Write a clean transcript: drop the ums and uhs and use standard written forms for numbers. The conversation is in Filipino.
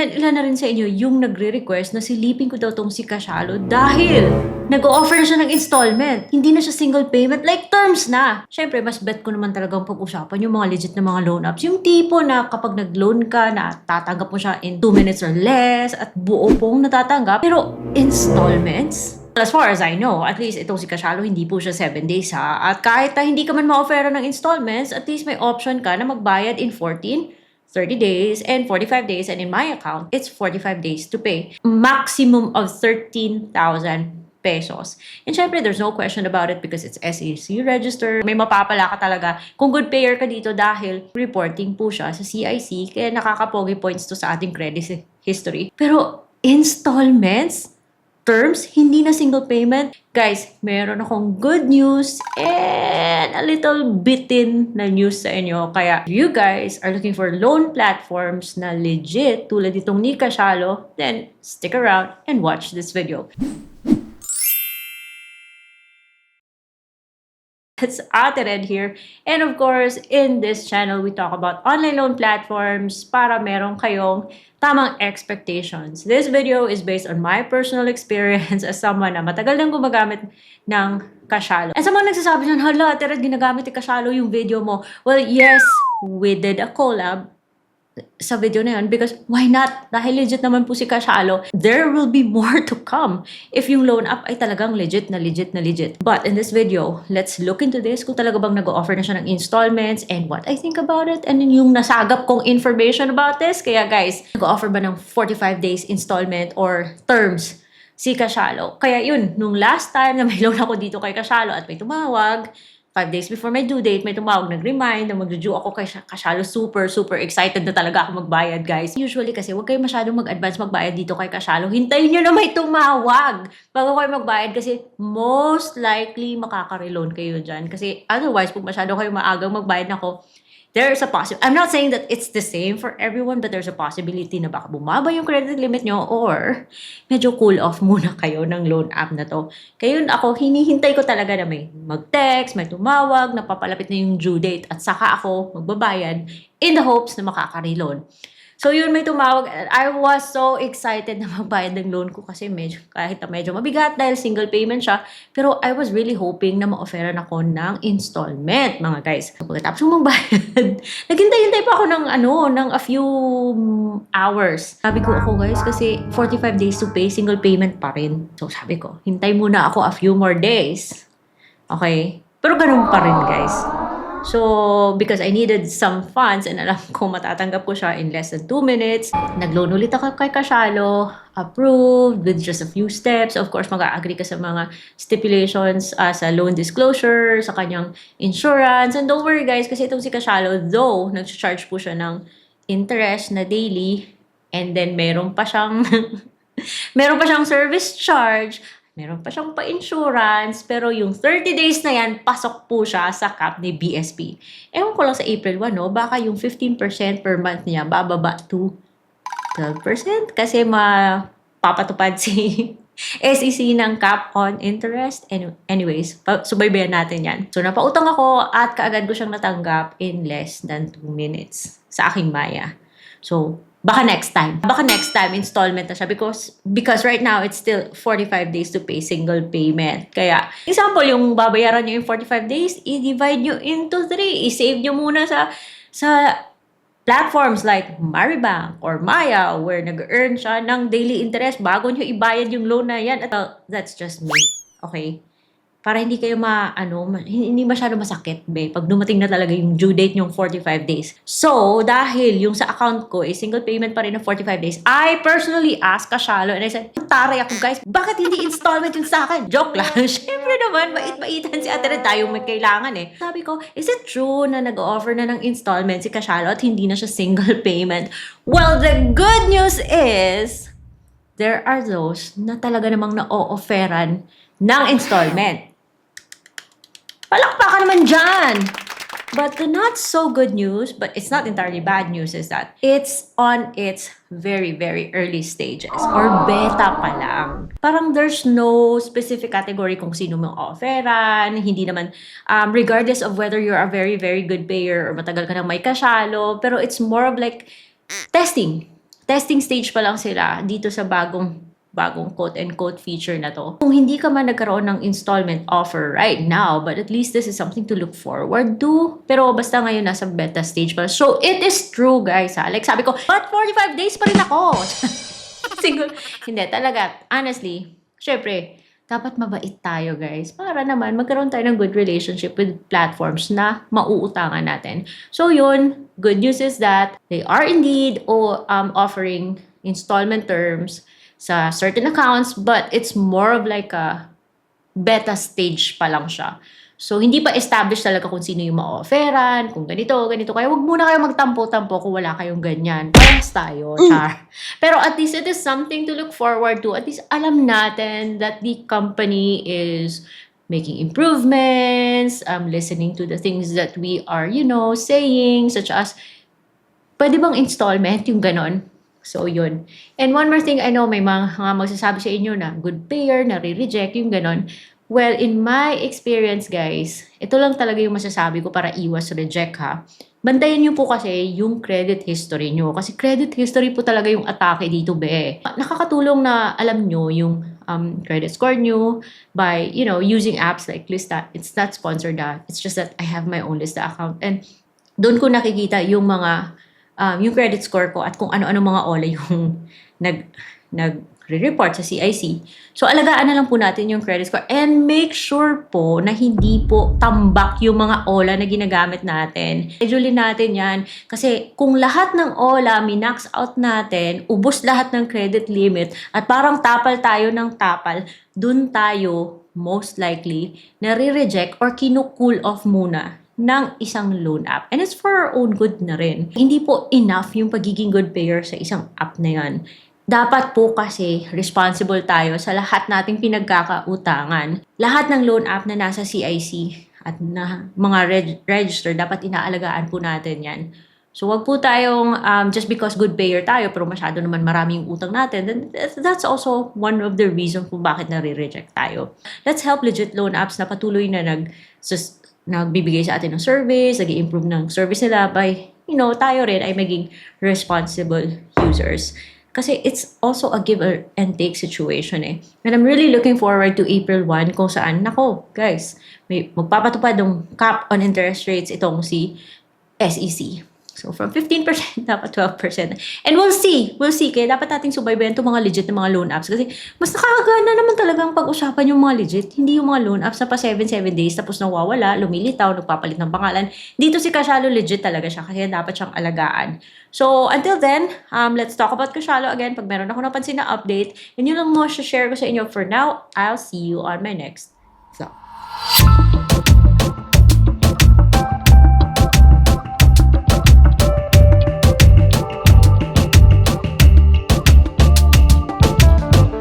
ilan na rin sa inyo yung nagre-request na silipin ko daw tong si Kashalo dahil nag-o-offer na siya ng installment. Hindi na siya single payment, like terms na. Syempre, mas bet ko naman talagang pag-usapan yung mga legit na mga loan apps. Yung tipo na kapag nag-loan ka, na tatanggap mo siya in 2 minutes or less at buo pong natatanggap. Pero installments? As far as I know, at least itong si Kashalo, hindi po siya 7 days ha. At kahit na hindi ka man ma-offera ng installments, at least may option ka na magbayad in 14, 30 days, and 45 days. And in my account, it's 45 days to pay. Maximum of 13,000 pesos. And syempre, there's no question about it because it's SEC registered. May mapapala ka talaga kung good payer ka dito dahil reporting po siya sa CIC, kaya nakakapogi points to sa ating credit history. Pero installments? Terms, hindi na single payment. Guys, meron akong good news and a little bitin na news sa inyo. Kaya if you guys are looking for loan platforms na legit tulad itong ni Kashalo, then stick around and watch this video. It's Ate Red here. And of course, in this channel, we talk about online loan platforms para meron kayong tamang expectations. This video is based on my personal experience as someone na matagal nang gumagamit ng Kashalo. And sa mga nagsasabi na, hala, Ate Red, ginagamit ni Kashalo yung video mo. Well, yes, we did a collab sa video na yun because why not? Dahil legit naman po si Kashalo, there will be more to come if yung loan app ay talagang legit na legit na legit. But in this video, let's look into this kung talaga bang nag-o-offer na siya ng installments and what I think about it and yung nasagap kong information about this. Kaya guys, nag-o-offer ba ng 45 days installment or terms si Kashalo? Kaya yun, nung last time na may loan ako dito kay Kashalo at may tumawag, 5 days before my due date, may tumawag, nag-remind na mag-due ako kay Kashalo. Super excited na talaga ako magbayad, guys. Usually kasi, huwag kayo masyadong mag-advance magbayad dito kay Kashalo. Hintayin nyo na may tumawag bago kayo magbayad kasi most likely makaka-reloan kayo dyan. Kasi otherwise, kung masyado kayo maagang magbayad nako, there's a possibility. I'm not saying that it's the same for everyone, but there's a possibility na baka bumaba yung credit limit nyo or medyo cool off muna kayo ng loan app na to. Kaya yun ako, hinihintay ko talaga na may mag-text, may tumawag, napapalapit na yung due date at saka ako magbabayad in the hopes na makaka-reloan. So yun, may tumawag. I was so excited na magbayad ng loan ko kasi kahit na medyo mabigat dahil single payment siya. Pero I was really hoping na ma-offeran ako ng installment, mga guys. Pagkatapos yung magbayad, naghintay-hintay pa ako ng a few hours. Sabi ko ako guys, kasi 45 days to pay, single payment pa rin. So sabi ko, hintay muna ako a few more days. Okay? Pero ganun pa rin guys. So, because I needed some funds and alam ko matatanggap ko siya in less than 2 minutes, nag-loan ulit ako kay Kashalo, approved with just a few steps. Of course, mag-agree ka sa mga stipulations sa loan disclosure, sa kanyang insurance. And don't worry guys, kasi itong si Kashalo, though, nag-charge po siya ng interest na daily, and then meron pa siyang service charge, meron pa siyang pa-insurance, pero yung 30 days na yan, pasok po siya sa cap ni BSP. Ewan ko lang sa April 1, no? Baka yung 15% per month niya, bababa to 12% kasi mapapatupad si SEC ng cap on interest. Anyways, subaybayan natin yan. So, napautang ako at kaagad ko siyang natanggap in less than 2 minutes sa aking Maya. So, baka next time installment na siya because right now it's still 45 days to pay single payment. Kaya example, yung babayaran niyo yung 45 days, i-divide niyo into 3. I-save niyo muna sa platforms like Maribank or Maya where nag-earn siya ng daily interest bago niyo ibayad yung loan na yan. That's just me. Okay? Para hindi kayo hindi masyado masakit, pag dumating na talaga yung due date yung 45 days. So, dahil yung sa account ko is single payment pa rin ng 45 days, I personally asked Kashalo and I said, taray ako guys, bakit hindi installment yung sa akin? Joke lang. Siyempre naman, mait-maitan si Ate Red, tayong may kailangan eh. Sabi ko, is it true na nag-offer na ng installment si Kashalo at hindi na siya single payment? Well, the good news is, there are those na talaga namang na-o-offeran ng installment. Palakpakan naman dyan! But the not so good news, but it's not entirely bad news, is that it's on its very early stages or beta pa lang. Parang there's no specific category kung sino mong offeran, hindi naman, regardless of whether you're a very good payer or matagal ka nang may Kashalo, pero it's more of like testing testing stage pa lang sila dito sa bagong quote-unquote feature na to. Kung hindi ka man nagkaroon ng installment offer right now, but at least this is something to look forward to. Pero basta ngayon nasa beta stage pa. So, it is true, guys, ha? Like sabi ko, but 45 days pa rin ako. Single. Hindi, talaga. Honestly, syempre, dapat mabait tayo, guys. Para naman magkaroon tayo ng good relationship with platforms na mauutangan natin. So, yun. Good news is that they are indeed offering installment terms sa certain accounts, but it's more of like a beta stage pa lang siya. So, hindi pa established talaga kung sino yung ma-offeran, kung ganito. Kaya wag muna kayo magtampo-tampo kung wala kayong ganyan. Parehas tayo, char. Pero at least it is something to look forward to. At least alam natin that the company is making improvements, listening to the things that we are, saying, such as, pwede bang installment, yung ganon. So, yun. And one more thing, I know may mga magsasabi sa inyo na good payer, na re-reject, yung ganon. Well, in my experience, guys, ito lang talaga yung masasabi ko para iwas reject, ha. Bantayan nyo po kasi yung credit history nyo. Kasi credit history po talaga yung atake dito, be. Nakakatulong na alam nyo yung credit score nyo by, using apps like Lista. It's not sponsored, it's just that I have my own Lista account. And doon ko nakikita yung mga yung credit score ko at kung ano-ano mga OLA yung nag-report sa CIC. So, alagaan na lang po natin yung credit score and make sure po na hindi po tambak yung mga OLA na ginagamit natin. Schedule natin yan kasi kung lahat ng OLA minax out natin, ubos lahat ng credit limit at parang tapal tayo ng tapal, dun tayo most likely nare-reject or kinu-cool off muna ng isang loan app. And it's for our own good na rin. Hindi po enough yung pagiging good payer sa isang app na yan. Dapat po kasi responsible tayo sa lahat nating pinagkakautangan. Lahat ng loan app na nasa CIC at na mga register, dapat inaalagaan po natin yan. So, wag po tayong just because good payer tayo pero masyado naman marami yung utang natin, then that's also one of the reasons kung bakit nare-reject tayo. Let's help legit loan apps na patuloy na nagbibigay sa atin ng service, nag-i-improve ng service nila by, tayo rin ay maging responsible users. Kasi it's also a give and take situation eh. And I'm really looking forward to April 1 kung saan, guys, may magpapatupad ng cap on interest rates itong si SEC. So, from 15% dapat 12%. And we'll see. Kaya dapat nating subaybayan itong mga legit na mga loan apps. Kasi mas nakakagana naman talagang pag-usapan yung mga legit. Hindi yung mga loan apps na pa 7 days tapos nawawala, lumilitaw, nagpapalit ng pangalan. Dito si Kashalo legit talaga siya. Kaya dapat siyang alagaan. So, until then, let's talk about Kashalo again. Pag meron ako napansin na update, yun lang mo share ko sa inyo. For now, I'll see you on my next vlog.